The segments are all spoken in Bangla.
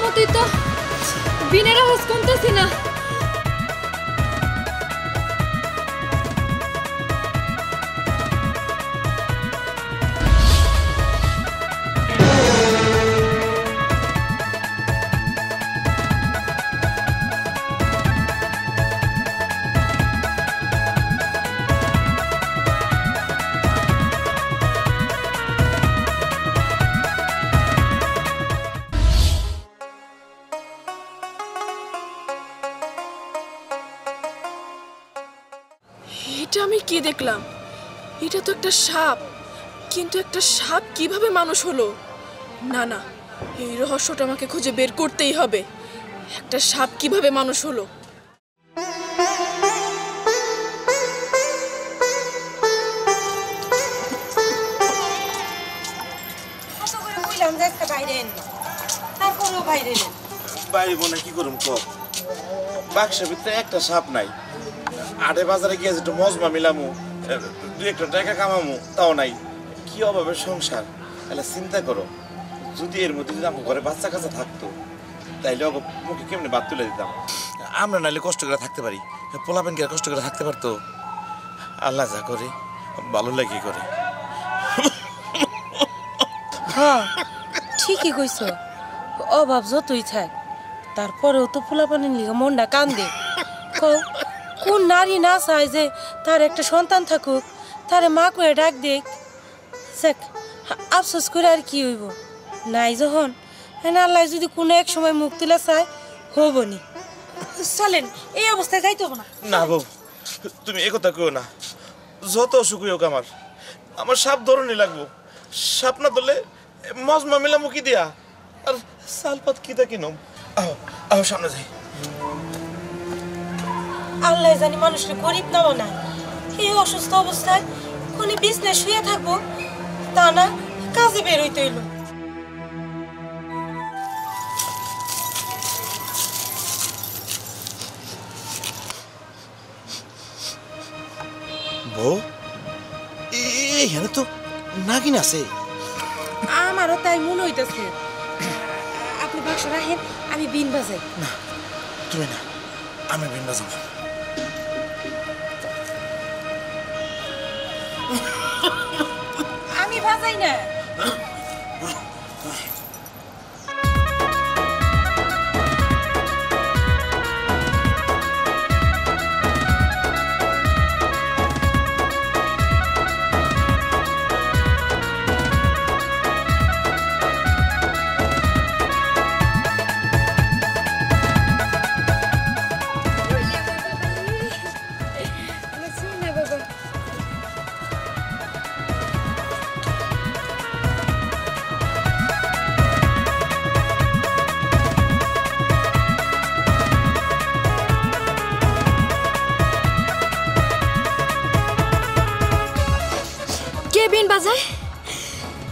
মতোই তো বিনের আওয়াজ কমতেছি না। এটা আমি কি দেখলাম? এটা তো একটা সাপ, কিন্তু একটা সাপ কিভাবে মানুষ হলো? না না, এই রহস্যটা আমাকে খুঁজে বের করতেই হবে। একটা সাপ কিভাবে মানুষ হলো? বাইরে বোনা কি করুম ক, বাক্সের ভিতরে একটা সাপ নাই। আড়ে বাজারে গিয়ে একটু মজমা মিলামু, দুই একটা টাকা কামামু, তাও নাই। কি অভাবে সংসার। তাহলে চিন্তা করো, যদি এর মধ্যে যদি আমার ঘরে বাচ্চা কাচ্চা থাকতো, তাইলে মুখে কেমনি বাদ তুলে দিতাম। আমরা নাইলে কষ্ট করে থাকতে পারি, পোলাপেন কে কষ্ট করে থাকতে পারতো? আল্লাহ যা করে ভালো লাগে করে। হ্যাঁ ঠিকই কইছ, অভাব যতই থাক তারপরেও তো পোলাপানের লিগে মনটা কান্দে। কোন নারী না চায় যে তার একটা সন্তান থাকুক, তারে মা কয়ে ডাক দেখ। দেখ আফসোস করে আর কি হইব, নাই যখন আল্লাহ যদি কোনো এক সময় মুখ তুলে চায় হবনি। চলেন, এই অবস্থায় যাইতে হবে না। না বউ, তুমি একথা কেউ না। যত অসুখ হোক আমার সাপ ধরনই লাগবো। সাপ না ধরলে মজমা মিলামু কি দিয়া, আর সালপাত কিতা কিনম। আহ আহ সামনে যাই। আল্লাহ জানি মানুষের গরিব না না, এই অসুস্থ অবস্থায় কোন বিছনায় শুয়ে থাকবো, তা না কাজে বের হইতে হইল। বউ, এখানে তো নাগিন আছে। আমারও তাই মনে হইতেছে। আপনি বাক্স রাখেন, আমি বিন বাজাই। না তুমি না, আমি বিন বাজাবো। আমি বাজাই না।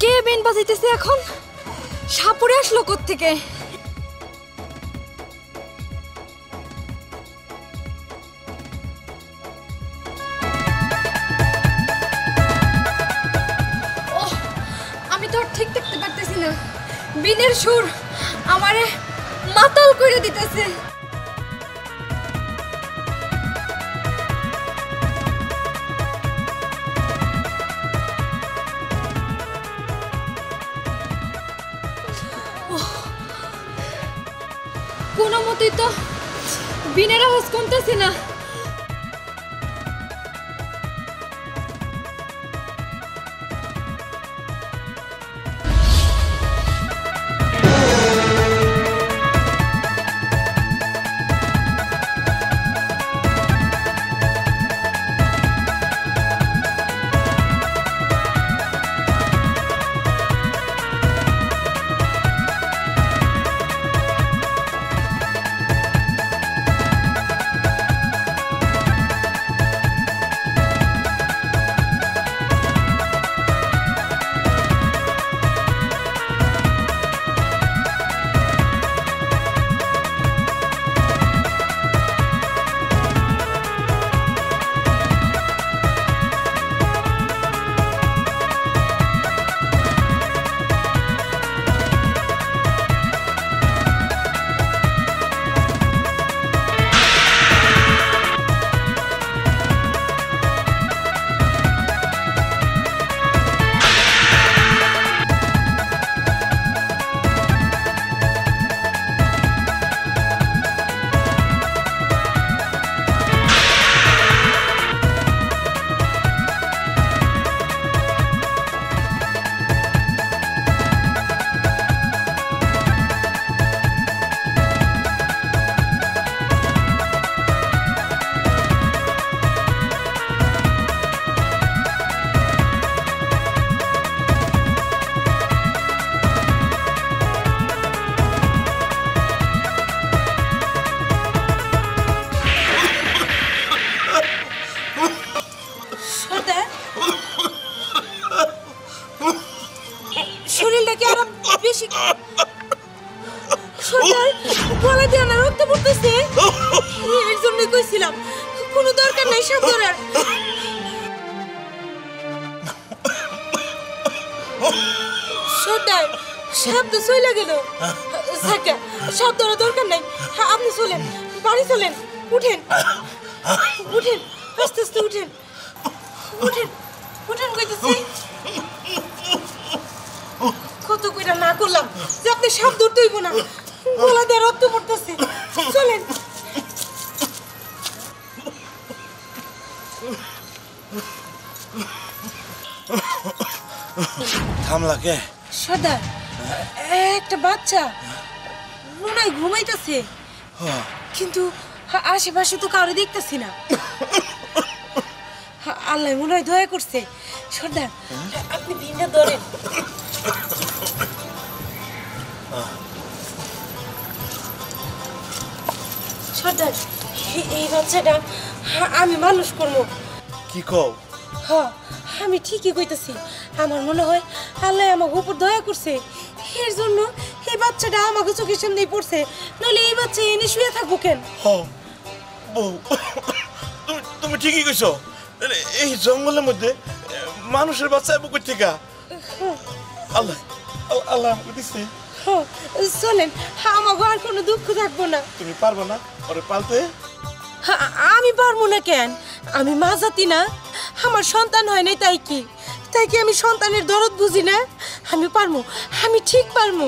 কে বিন বাজাইতেছে এখন? সাপুরে আসলো কোত্থেকে? আমি তো ঠিক দেখতে পারতেছি না। বিনের সুর আমারে মাতাল করে দিতেছে। কোনো মতেই তো বিনের আওয়াজ কমতেছে না। বেশি সর্দার গলা দিয়ে না রক্ত পড়তেছে এর জন্যই কইছিলাম কোনো দরকার নাই সাপ ধরার সর্দার সাপ তো চলে গেল সাকা সাপ ধরার দরকার নাই আপনি চলেন বাড়ি চলেন উঠেন উঠেন আস্তে আস্তে উঠেন উঠেন উঠেন কইতেছি কত কইরা না করলাম যে আপনি সাপ ধরতে হইব না গলা দিয়ে রক্ত পড়তেছে চলেন থামলা কে? সর্দার একটা বাচ্চা রুনাই ঘুমাইতেছে কিন্তু আশেপাশে তো কারো দেখতেছি না আল্লাহ মনে হয় দয়া করছে সর্দার আপনি ভিন্ডা ধরেন সর্দার এই বাচ্চাটা আমি মানুষ করবো কি কও? হ্যাঁ আমি ঠিকই কইতেছি আমার মনে হয় আল্লাহ আমাকে উপর দয়া করছে এর জন্য এই বাচ্চাটা আমাকে চোখের সামনেই পড়ছে নইলে এই বাচ্চা এনে শুয়ে থাকবো কেন বউ তুমি ঠিকই কইছো এই জঙ্গলের মধ্যে মানুষের বাচ্চা বুকুর থেকে আল্লাহ আল্লাহ আমাকে দিছে চলেন আমাকে আর কোনো দুঃখ থাকবো না তুমি পারবে না ওরে পালতে? আমি পারবো না কেন আমি মা জাতি না আমার সন্তান হয় নাই তাই কি আমি সন্তানের দরদ বুঝি না আমি পারবো আমি ঠিক পারবো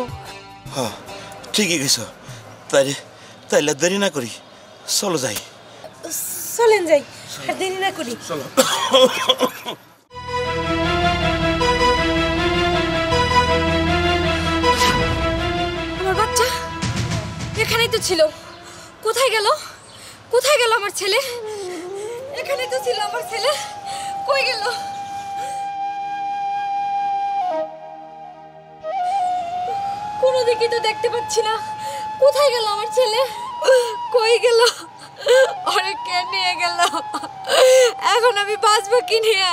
হ্যাঁ ঠিকই কইছো তাইলে দেরি না করি চলো যাই চলেন যাই আর দেরি না করি চলো আমার বাচ্চা এখানেই তো ছিল কোথায় গেল আমার ছেলে এখানেই তো ছিল আমার ছেলে কই গেল কোনো দিকে তো দেখতে পাচ্ছি না কোথায় গেল আমার ছেলে কই গেল ওরে কে নিয়ে গেল এখন আমি বাঁচবো কি নিয়ে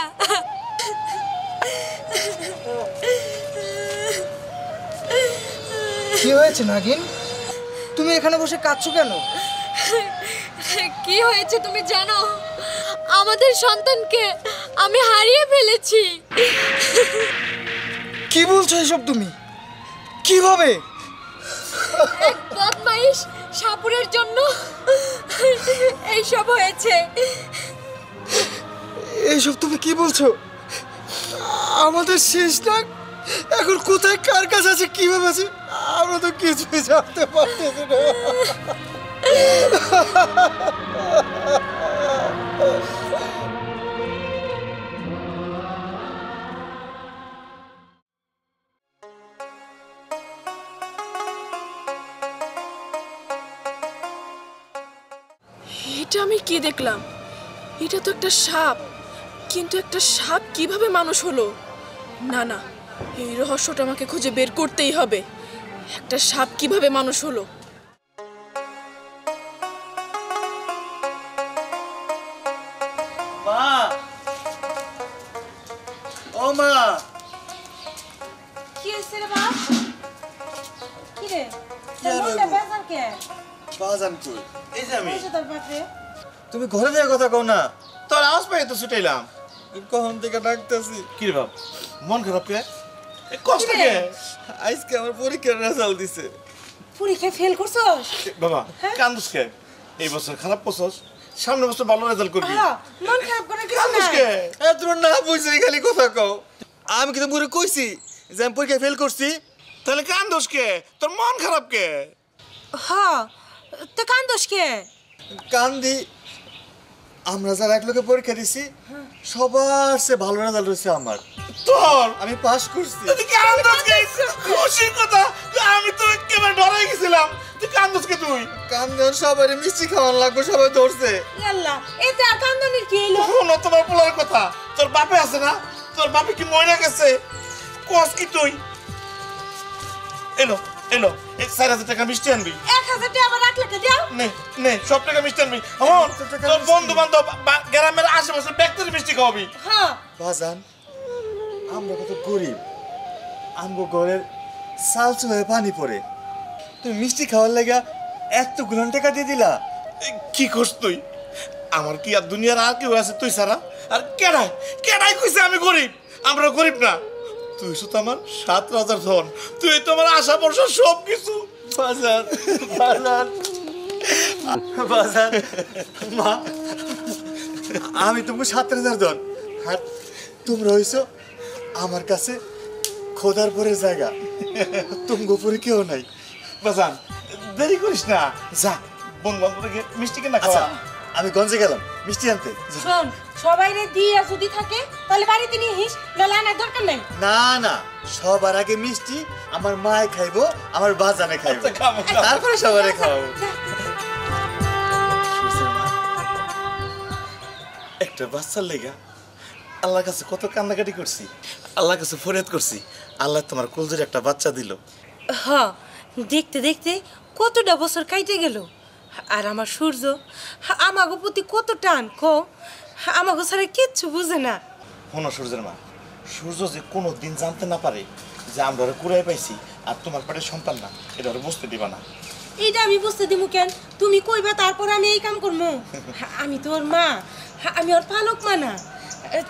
কি হয়েছে নাগিন তুমি এখানে বসে কাঁদছো কেন কি হয়েছে তুমি জানো আমাদের সন্তানকে আমি হারিয়ে ফেলেছি কি বলছো এসব তুমি কিভাবে এক বদমাইশ সাপুরের জন্য এইসব হয়েছে এইসব তুমি কি বলছো আমাদের শেষ না এখন কোথায় কার কাছে আছে কিভাবে আছে আমরা তো কিছুই জানতে পারতেছি না এটা আমি কি দেখলাম এটা তো একটা সাপ কিন্তু একটা সাপ কিভাবে মানুষ হলো না না এই রহস্যটা আমাকে খুঁজে বের করতেই হবে একটা সাপ কিভাবে মানুষ হলো মা ও মা কি হইছে রে বাপ কি রে কি আর মনটা হইবো? বেজার কে বাজান কই এই যে আমি কইছে তোর বাপরে তুমি ঘরে যাওয়ার কথা কও না তোর আওয়াজ পাই তো ছুটাইলাম কখন থেকে ডাকতেছি কি রে বাপ মন খারাপ কে কষ্ট কে আজকে আমার পরীক্ষার রেজাল্ট দিছে পরীক্ষা ফেল করছস বাবা কান্দুস কে এই বছর খারাপ করছস সামনের বছর ভালো রেজাল্ট করবি হ্যাঁ মন খারাপ করে কিছু কান্দুস নাই কে তোর না বুঝছি খালি কথা কও আমি কিন্তু পুরো কইছি যে আমি পরীক্ষা ফেল করছি তাহলে কান্দুস কে তোর মন খারাপ কে হ্যাঁ তো কান্দোস কে কান্দি আমরা যারা এক লোকে পরীক্ষা দিছি সবার সে ভালো রেজাল্ট হয়েছে আমার তোর আমি পাস করছি তুই কান্দুস কে খুশির কথা আমি তো একেবারে ডরাই গেছিলাম তুই কান্দুস কে তুই কান্দন সবাই মিষ্টি খাওয়ান লাগবে সবাই ধরছে আল্লাহ এতে আর কান্দনের কি হইলো শোনো তোমার পোলার কথা তোর বাপে আছে না তোর বাপে কি মরে গেছে কস কি তুই এলো এই 4,000 টাকা মিষ্টি আনবি 1000 টাকা আবার রাখলে কে দাও নে সব টাকা মিষ্টি আনবি আমার তোর বন্ধু বান্ধব গ্রামের আশেপাশের ব্যক্তির মিষ্টি খাওয়াবি হ্যাঁ বাজান আমরা কত গরিব আমগো ঘরের চালচু হয়ে পানি পড়ে তুমি মিষ্টি খাওয়ার লাগা এতগুলো টাকা দিয়ে দিলা। কি করছ তুই? আমার কি আর দুনিয়ার আর কেউ আছে তুই ছাড়া? আর কেডাই কেডাই কইছে আমি গরিব? আমরা গরিব না। তুই শুধু আমার 7 রাজার ধন, তুই তো আমার আশা ভরসা সব কিছু। বাজার বাজার বাজার মা, আমি তোমাকে 7,000 জন, আর তোমরা হইছো আমার কাছে খোদার পরে জায়গা, তোমার উপরে কেউ নাই। বাজান দেরি করিস না, যা বন্ধু বান্ধবকে মিষ্টি কেনা আচ্ছা খাওয়া। আমি গঞ্জে গেলাম মিষ্টি আনতে। শোন, সবাই রে দিয়া যদি থাকে তাহলে বাড়িতে নিয়ে হিস, নাহলে আনার দরকার নাই। না না, সবার আগে মিষ্টি আমার মায় খাইবো, আমার বাজানে খাইবো, আচ্ছা, খাবো, খাবো। তারপরে সবারে খাওয়াবো। একটা বাচ্চার লেগা আল্লাহর কাছে কত কান্নাকাটি করছি, আল্লাহর কাছে ফরিয়াদ করছি, আল্লাহ তোমার কুলজুর একটা বাচ্চা দিল। হ, দেখতে দেখতে কতটা বছর কাইটে গেল, আর আমার সূর্য আমাগো প্রতি কত টান কো, আমাগো ছাড়া কিচ্ছু বুঝে না। শোনো সূর্যের মা, সূর্য যে কোনো দিন জানতে না পারে যে আমরা ওরা কুড়াই পাইছি আর তোমার পেটের সন্তান না, এটা ওরা বুঝতে দিবা না। এইটা আমি বুঝতে দিমু কেন? তুমি কইবা তারপর আমি এই কাম করবো? আমি তোর মা, আমি ওর পালক মা না।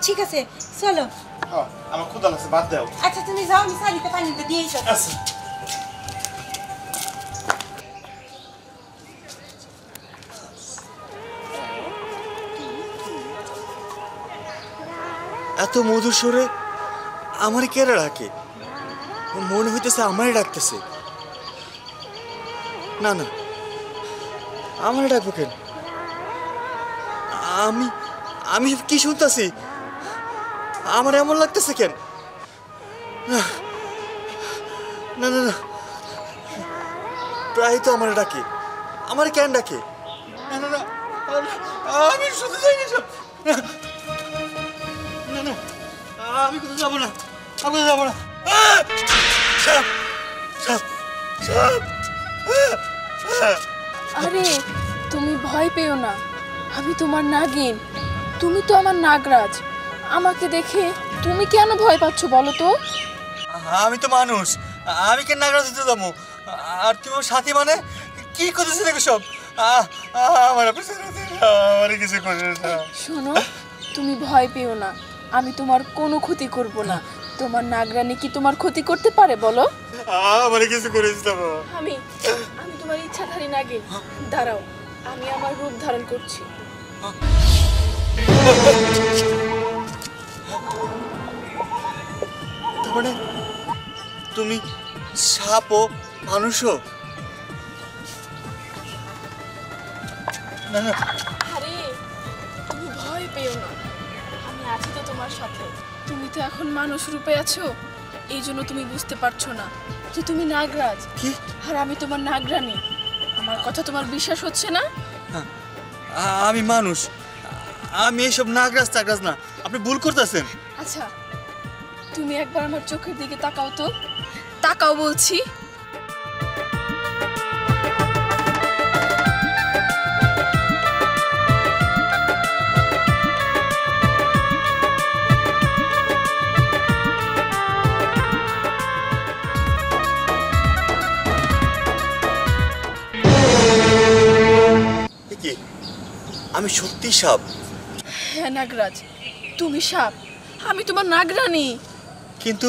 ঠিক আছে চলো। হ্যাঁ, আমার ক্ষুধা লাগছে, বাদ দাও। আচ্ছা তুমি যাও, আমি শাড়িতে পানিতে দিয়ে এসো। আচ্ছা। এত মধুর সুরে আমার কেরা ডাকে, মনে হইতেছে আমারই ডাকতেছে। না না, আমার ডাকবো কেন? আমি আমি কি শুনতেছি? আমার এমন লাগতেছে কেন? না না না না, প্রায় তো আমার ডাকে, আমার কেন ডাকে? না না না, আমি শুনতে চাই না সব। না না, আমি কোথাও যাবো না, আমি কোথাও যাবো না। সাপ সাপ সাপ। আরে তুমি ভয় পেও না, আমি তোমার নাগিন, তুমি তো আমার নাগরাজ। আমাকে দেখে তুমি কেন ভয় পাচ্ছ বলো তো? আমি তো মানুষ, আমি কেন নাগরাজ দিতে যাবো? আর তুমি আমার সাথী মানে কি করতেছে দেখো সব? আমার আমার কিছু করবে না। শোনো, তুমি ভয় পেও না, আমি তোমার কোনো ক্ষতি করব না। তোমার নাগরানী কি তোমার ক্ষতি করতে পারে বলো? আমার কিছু করেছি না। আমি আমি তোমার ইচ্ছাধারী নাগিন। দাঁড়াও, আমি আমার রূপ ধারণ করছি। তার মানে তুমি সাপ ও মানুষও? না না, আরে তুমি ভয় পেও না, আমি আছি তো তোমার সাথে। তুমি তো এখন মানুষ রূপে আছো, এই জন্য তুমি বুঝতে পারছো না যে তুমি নাগরাজ, কি? আর আমি তোমার নাগরানী। আমার কথা তোমার বিশ্বাস হচ্ছে না? আমি মানুষ, আমি এসব নাগরাজ টাগরাজ না, আপনি ভুল করতেছেন। আচ্ছা তুমি একবার আমার চোখের দিকে তাকাও তো, তাকাও বলছি। কি আমি সত্যি সাপ? হ্যাঁ নাগরাজ, তুমি সাপ, আমি তোমার নাগরানী। কিন্তু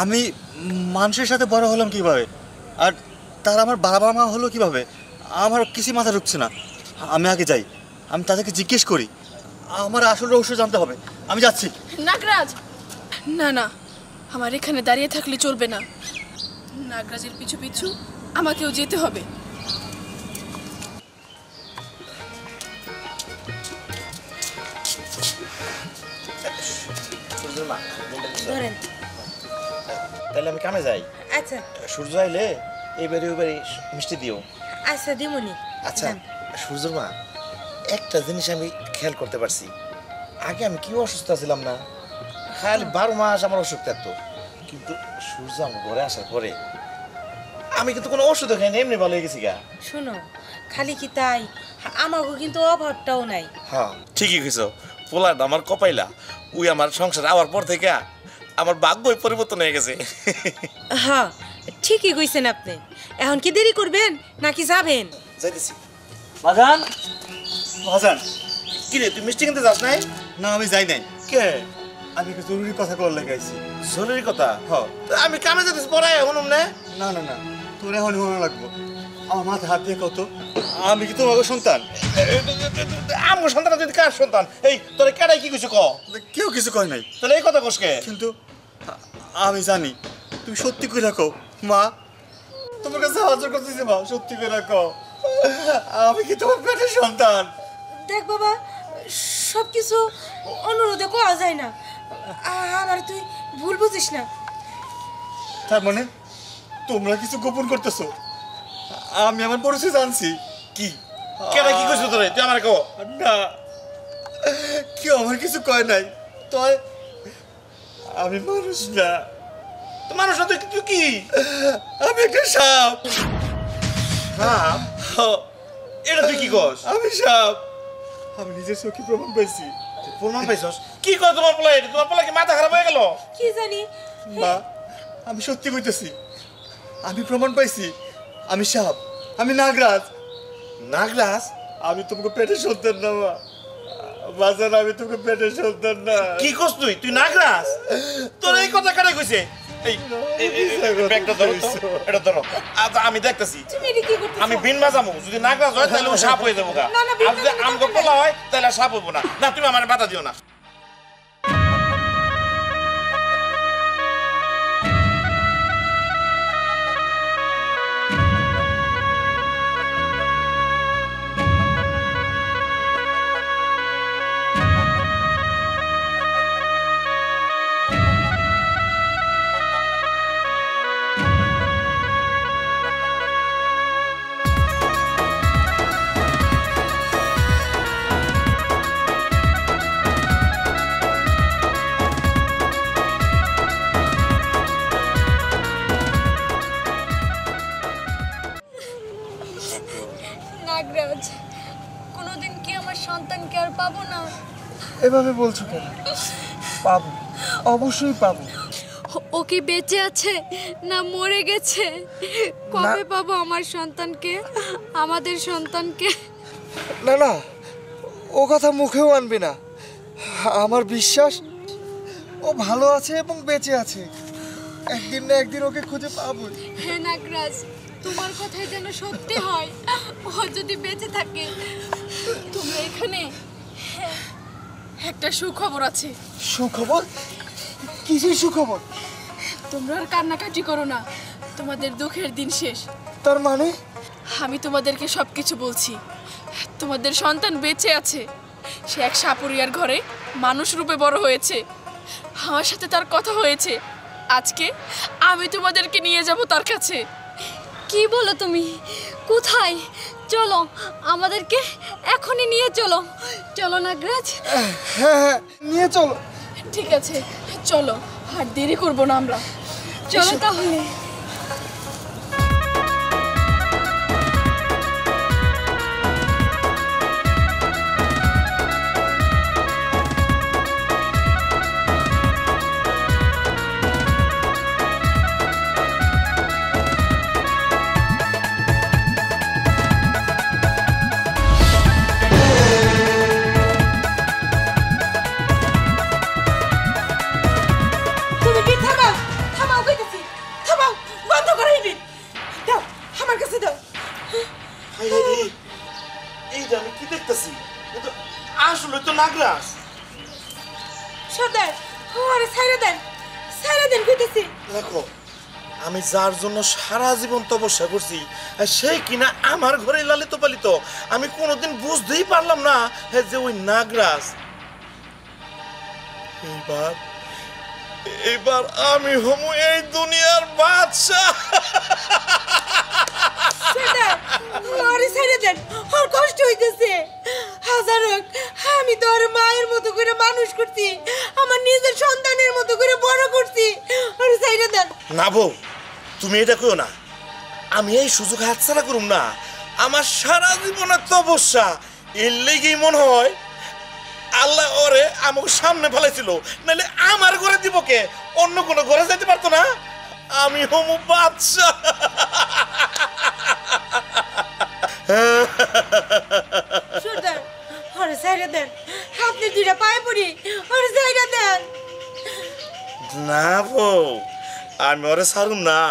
আমি মানুষের সাথে বড় হলাম কিভাবে, আর তার আমার বাবা মা হলো কিভাবে? আমার কিছু মাথা ঢুকছে না। আমি আগে যাই, আমি তাদেরকে জিজ্ঞেস করি, আমার আসল রহস্য জানতে হবে। আমি যাচ্ছি। নাগরাজ, না না, আমার এখানে দাঁড়িয়ে থাকলে চলবে না। নাগরাজের পিছু পিছু আমাকেও যেতে হবে। সূর্যের মা, ধরেন। তাহলে আমি কামে যাই। আচ্ছা সূর্য আইলে এইবারে ওইবারে মিষ্টি দিও। আচ্ছা দিমুনি। আচ্ছা সূর্যের মা, একটা জিনিস আমি খেয়াল করতে পারছি, আগে আমি কি অসুস্থ ছিলাম না, খালি 12 মাস আমার অসুখ থাকতো, কিন্তু সূর্য আমার ঘরে আসার পরে আমি কিন্তু কোনো ওষুধ খাই না, এমনি ভালো হয়ে গেছি গা। শোনো, খালি কি তাই, আমাগো কিন্তু অভাবটাও নাই। হ্যাঁ ঠিকই কইছো, পোলাটা আমার কপাইলা, উই আমার সংসার আওয়ার পর থেকে আমার ভাগ্যই পরিবর্তন হয়ে গেছে। হ্যাঁ ঠিকই কইছেন আপনি। এখন কি দেরি করবেন নাকি যাবেন? যাইতেছি। বাজান, বাজান, কি রে, তুই মিষ্টি কিনতে যাস নাই? না আমি যাই নাই। কে? আমি একটা জরুরি কথা কল লেগাইছি। জরুরি কথা? হ্যাঁ। আমি কামে যেতেছি, পরে হনুম না। না না না, তোর এখন হলো লাগবো। আমার মাথায় হাত দিয়ে কত, আমি কি তোমাকে সন্তান? আমার সন্তান যদি কার সন্তান? এই তোরে কেডাই কি কইছে ক? কেউ কিছু কয় নাই, তাহলে এই কথা কসকে? কিন্তু আমি জানি তুমি সত্যি করে রাখো মা। তোমার কাছে হাজার করতেছি মা, সত্যি করে রাখো আমি কি তোমার পেটের সন্তান? দেখ বাবা, সব কিছু অনুরোধে করা যায় না। আমার তুই ভুল বুঝিস না। তার মানে তোমরা কিছু গোপন করতেছো? আমি আমার পরিচয় জানছি। কি কেডাই কি কইছে তোরে? তুই আমারে কও। না, কেউ আমার কিছু কয় নাই। তয় আমি মানুষ না। তো মানুষ না, তুই কি? আমি একটা সাপ। সাপ? এটা তুই কি কস? আমি সাপ। আমি নিজের চোখে প্রমাণ পাইছি। প্রমাণ পাইছস? কি কয় তোমার পোলা? এটা তোমার পোলা কি মাথা খারাপ হয়ে গেল? কি জানি। মা, আমি সত্যি কইতেছি, আমি প্রমাণ পাইছি। আমি সাপ, আমি নাগরাজ। নাগরাজ? আমি তোমাকে পেটের সন্তান না মা। বাজার, আমি তোকে পেটের সন্তান না। কি কস তুই? তুই নাগরাজ? তোর এই কথা কেডাই কইছে? এই ব্যাগটা ধরো তো, এটা ধরো। আচ্ছা আমি দেখতেছি। তুমি এটা কি করতেছ? আমি বিন বাজামু। যদি নাগরাজ হয় তাহলে ও সাপ হয়ে যাবো গা। না, না, বিন আর যদি বাজানো আমগো যাবে না। পোলা হয় তাহলে আর সাপ হইব না। না, তুমি আমার বাধা দিও না। নাগরাজ, কোনোদিন কি আমার সন্তানকে আর পাবো না? এভাবে বলছো কেন? পাবো, অবশ্যই পাবো। ও কি বেঁচে আছে না মরে গেছে? কবে পাবো আমার সন্তানকে, আমাদের সন্তানকে? না না, ও কথা মুখেও আনবি না। আমার বিশ্বাস ও ভালো আছে এবং বেঁচে আছে। একদিন না একদিন ওকে খুঁজে পাবো। হে নাগরাজ, তোমার কথাই যেন সত্যি হয়। ও যদি বেঁচে থাকে। তোমরা এখানে? একটা সুখবর আছে। সুখবর? কিসের সুখবর? তোমরা আর কান্নাকাটি করো না, তোমাদের দুঃখের দিন শেষ। তার মানে? আমি তোমাদেরকে সব কিছু বলছি। তোমাদের সন্তান বেঁচে আছে। সে এক সাপুরিয়ার ঘরে মানুষ রূপে বড় হয়েছে। আমার সাথে তার কথা হয়েছে। আজকে আমি তোমাদেরকে নিয়ে যাব তার কাছে। কি বলো তুমি? কোথায়? চলো, আমাদেরকে এখনই নিয়ে চলো। চলো নাগরাজ। হ্যাঁ হ্যাঁ, নিয়ে চলো। ঠিক আছে, চলো, আর দেরি করবো না আমরা। চলো তাহলে। তুমি কি থামাও? থামাও কইতেছি। থামাও, বন্ধ করে দিন। দাও, আমার কাছে দাও। এইটা আমি কি দেখতেছি? এটা আসলে তো নাগরাজ। সর্দার, আরে ছাইরা দেন। ছাইরা দেন কইতেছি। দেখো, আমি যার জন্য সারা জীবন তপস্যা করছি, আর সেই কিনা আমার ঘরে লালিত পালিত। আমি কোনোদিন বুঝতেই পারলাম না যে ওই নাগরাজ। এবার আমি হমু এই দুনিয়ার বাদশা। সর্দার, আরে ছাইরা দেন। আর কষ্ট হইতেছে। হাজার হোক, আমি তো আর মায়ের মতো করে মানুষ করছি, আমার নিজের সন্তানের মতো করে বড় করছি। আরে ছাইরা দেন। না বউ, তুমি এটা কইও না। আমি এই সুযোগ হাতছাড়া করুম না। আমার সারা জীবনের তপস্যা, এর লেগেই মনে হয় আল্লাহ ওরে আমার সামনে ফেলেছিল, নাহলে আমার ঘরে দিব দিব কে? অন্য কোনো ঘরে যেতে পারতো না? আমি হমু বাদশাহ। সর্দার আরে সাইরা দেন, আপনি দুইটা পায়ে পড়ি, আরে সাইরা দেন। না বউ, আমি ওরে ছাড়ুম না।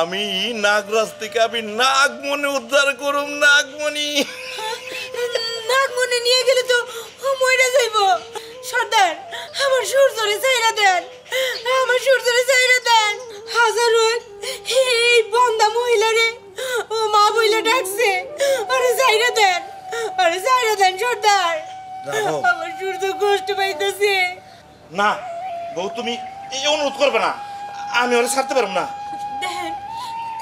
আমি নাগরাজ থেকে আমি নাগমণি উদ্ধার করুম, নাগমণি। নাগমণি নিয়ে গেলে তো মইরা যাইব। সর্দার আমার সূর্যরে সাইরা দেন, আমার সূর্যরে সাইরা দেন। হাজার হোক এই বন্দা মহিলারে ও মা বইলা ডাকছে, আরে সাইরা দেন, আরে সাইরা দেন সর্দার। রাঘব। আমার সূর্য কষ্ট পাইতেছে। না বউ, তুমি এই অনুরোধ করবে না, আমি ওরে ছাড়তে পারব না। দেখেন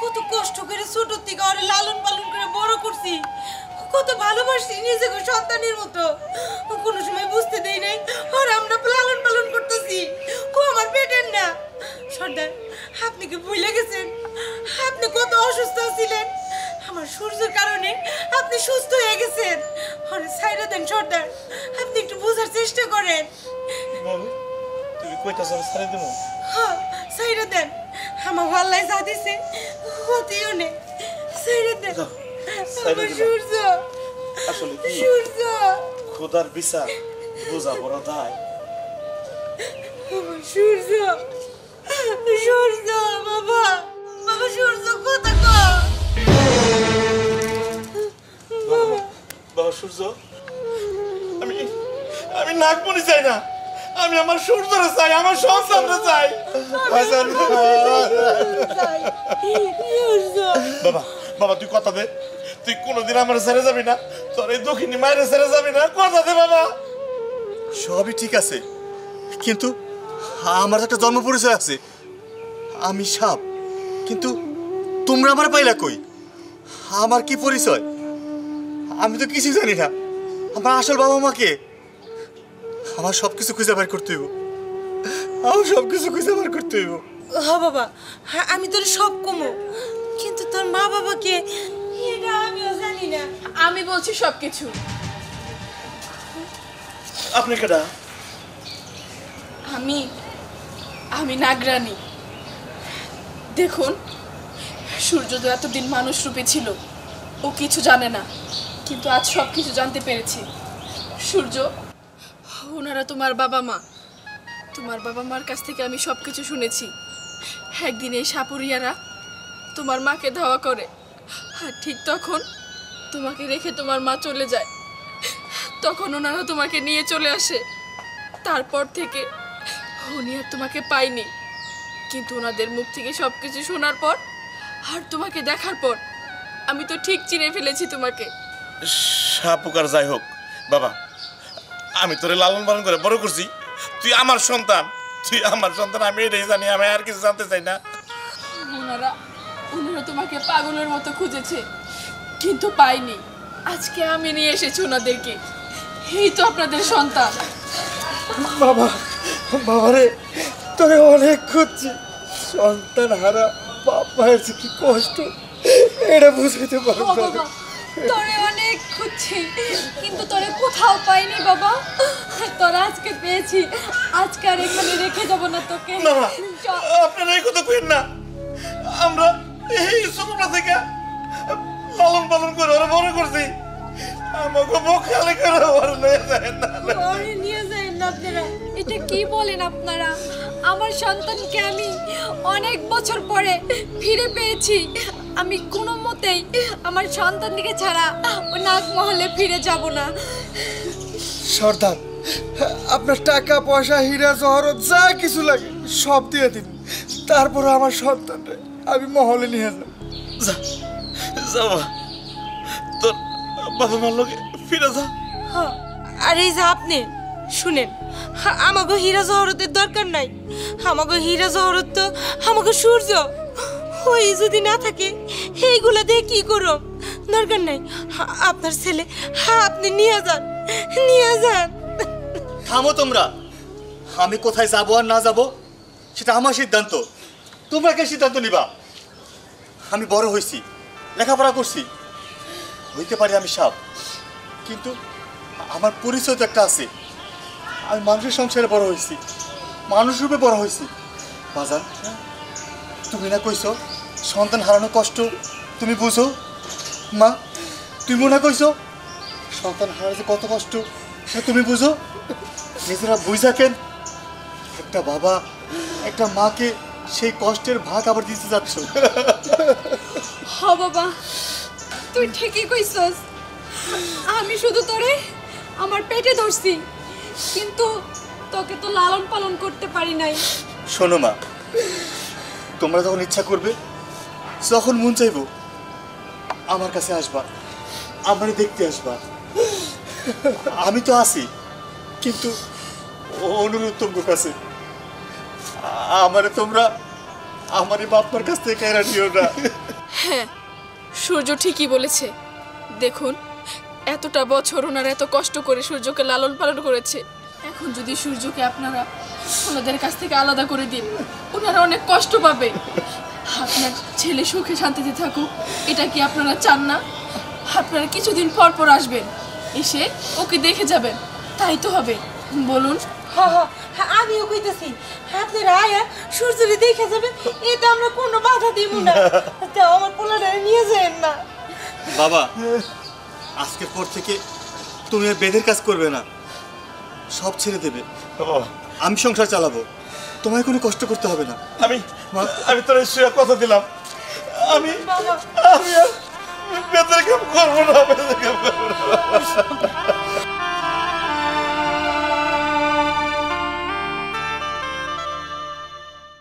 কত কষ্ট করে ছোট থেকে ওরে লালন পালন করে বড় করছি, কত ভালোবাসি নিজেকে সন্তানের মতো। কোনো সময় বুঝতে দেই নাই আর আমরা লালন পালন করতেছি, ও আমার পেটের না। সর্দার আপনি কি ভুলে গেছেন আপনি কত অসুস্থ ছিলেন? আমার সূর্যের কারণে আপনি সুস্থ হয়ে গেছেন। আরে ছাইরা দেন সর্দার, আপনি একটু বোঝার চেষ্টা করেন। বউ, তুমি কইতাছ ছাড়ে দেবো? হ্যাঁ ছাইরা দেন, আমার আল্লাহ যা দিছে হতেও নে। ছাইরা দেন যাও, ছাইরা আমার দিলাম। সূর্য, আসলে কি সূর্য, খোদার বিচার বোঝা বড় দায়। আমার সূর্য, সূর্য বাবা, বাবা সূর্য কথা কও। বাবা সূর্য, আমি আমি নাগমণি চাই না, আমি আমার সূর্যরে চাই, আমার সন্তানরে চাই। সূর্য বাবা, বাবা তুই কথা দে, তুই কোনোদিন আমার ছেড়ে যাবি না, তোর এই দক্ষিণী মায়ের ছেড়ে যাবি না, কথা দে বাবা। সবই ঠিক আছে, কিন্তু আমার একটা জন্ম পরিচয় আছে। আমি সাপ, কিন্তু তোমরা আমার পাইলা কই? আমার কি পরিচয়? আমি তো কিছু জানি না। আমার আসল বাবা মাকে আমার সব কিছু খুঁজে বের করতে হইব, আমার সব কিছু খুঁজে বের করতে হইব। হ্যাঁ বাবা, হ্যাঁ আমি তোর সব কমো, কিন্তু তোর মা বাবাকে এটা আমিও জানি না। আমি বলছি সবকিছু। আপনি কেডা? আমি আমি নাগরানী। দেখুন, সূর্য তো এতদিন মানুষ রূপে ছিল, ও কিছু জানে না, কিন্তু আজ সব কিছু জানতে পেরেছি। সূর্য, ওনারা তোমার বাবা মা। তোমার বাবা মার কাছ থেকে আমি সব কিছু শুনেছি। একদিন এই সাপুরিয়ারা তোমার মাকে ধাওয়া করে, আর ঠিক তখন তোমাকে রেখে তোমার মা চলে যায়। তখন ওনারা তোমাকে নিয়ে চলে আসে। তারপর থেকে উনি আর তোমাকে পাইনি, কিন্তু ওনাদের মুখ থেকে সব কিছু শোনার পর আর তোমাকে দেখার পর আমি তো ঠিক চিনে ফেলেছি তোমাকে। সাপুকার যাই হোক বাবা, আমি তোরে লালন পালন করে বড় করছি, তুই আমার সন্তান, তুই আমার সন্তান, আমি এটাই জানি, আমি আর কিছু জানতে চাই না। ওনারা তোমাকে পাগলের মতো খুঁজেছে, কিন্তু পাইনি। আজকে আমি নিয়ে এসেছি ওনাদেরকে। এই তো আপনাদের সন্তান। বাবা, বাবারে তোরে অনেক খুঁজছি। সন্তান হারা বাপ মায়ের যে কি কষ্ট এটা বুঝাইতে পারবো ও বাবা, তোরে অনেক খুঁজছি কিন্তু তোরে কোথাও পাইনি বাবা। তোরা আজকে পেয়েছি, আজকে আর এখানে রেখে যাব না তোকে। না না, চল। আপনারা এই কথা কইেন না। আমরা এই ছোটটা থেকে লালন পালন করে ওরা বড় করছি, আমাকে বকালে করে ওরা লয়ে যায় না। ওরে নিয়ে যান না আপনারা। এটা কি বলেন আপনারা? আমার সন্তানকে আমি অনেক বছর পরে ফিরে পেয়েছি। আমি কোনো মতেই আমার সন্তানকে ছাড়া ও নাগমহলে ফিরে যাব না। সর্দার, আপনার টাকা পয়সা হীরা জহরত যা কিছু লাগে সব দিয়ে দিন, তারপরে আমার সন্তানরে আমি মহলে নিয়ে যাব। যা যা বাবা, তোর বাবা মার লোকে ফিরে যা। হ্যাঁ, আর এই যে আপনি শুনেন, আমাকে হীরা জহরতের দরকার নাই। আমাকে হীরা জহরত তো আমাকে সূর্য, ওই যদি না থাকে এইগুলা দিয়ে কি করো? দরকার নাই। আপনার ছেলে আপনি নিয়ে যান, নিয়ে যান। থামো তোমরা, আমি কোথায় যাবো আর না যাবো সেটা আমার সিদ্ধান্ত। তোমরা কে সিদ্ধান্ত নিবা? আমি বড় হয়েছি, লেখাপড়া করছি, হইতে পারি আমি সাপ, কিন্তু আমার পরিচয় তো একটা আছে। আমি মানুষের সংসারে বড় হয়েছি, মানুষ রূপে বড় হয়েছি। বাজান, তুমি না কইছো সন্তান হারানোর কষ্ট তুমি বুঝো? মা, তুমি মনে কইছো সন্তান হারাতে কত কষ্ট সে তুমি বুঝো? নিজেরা বুঝা কেন একটা বাবা একটা মাকে সেই কষ্টের ভাগ আবার দিতে যাচ্ছ? হ বাবা, তুই ঠিকই কইছস। আমি শুধু তোরে আমার পেটে ধরছি, কিন্তু তোকে তো লালন পালন করতে পারি নাই। শোনো মা, তোমরা যখন ইচ্ছা করবে, যখন মন চাইবো আমার কাছে আসবা, আমারে দেখতে আসবা। আমি তো আছি, কিন্তু অনুরোধ তোমার কাছে, আমারে তোমরা আমারে বাপমার কাছ থেকে কেড়ে নিও না। হ্যাঁ, সূর্য ঠিকই বলেছে। দেখুন, এতটা বছর ওনারা এত কষ্ট করে সূর্যকে লালন পালন করেছে। এখন যদি সূর্যকে আপনারা ওনাদের কাছ থেকে আলাদা করে দিন, ওনারা অনেক কষ্ট পাবে। আপনার ছেলে সুখে শান্তিতে থাকুক, এটা কি আপনারা চান না? আপনারা কিছুদিন পর পর আসবেন, এসে ওকে দেখে যাবেন, তাই তো হবে বলুন? আমিও কইতেছি আপনারা আয়া সূর্যরে দেখে যাবেন, এটা আমরা কোনো বাধা দিব না। তাও আমার পোলাটা নিয়ে যাবেন না। বাবা, আজকের পর থেকে তুমি আর বেদের কাজ করবে না, সব ছেড়ে দেবে। আমি সংসার চালাবো, তোমায় কোনো কষ্ট করতে হবে না। আমি তোর শুয়ে কথা দিলাম, আমি আমি আর বেদের কাম করবো না, বেদের কাম করবো না।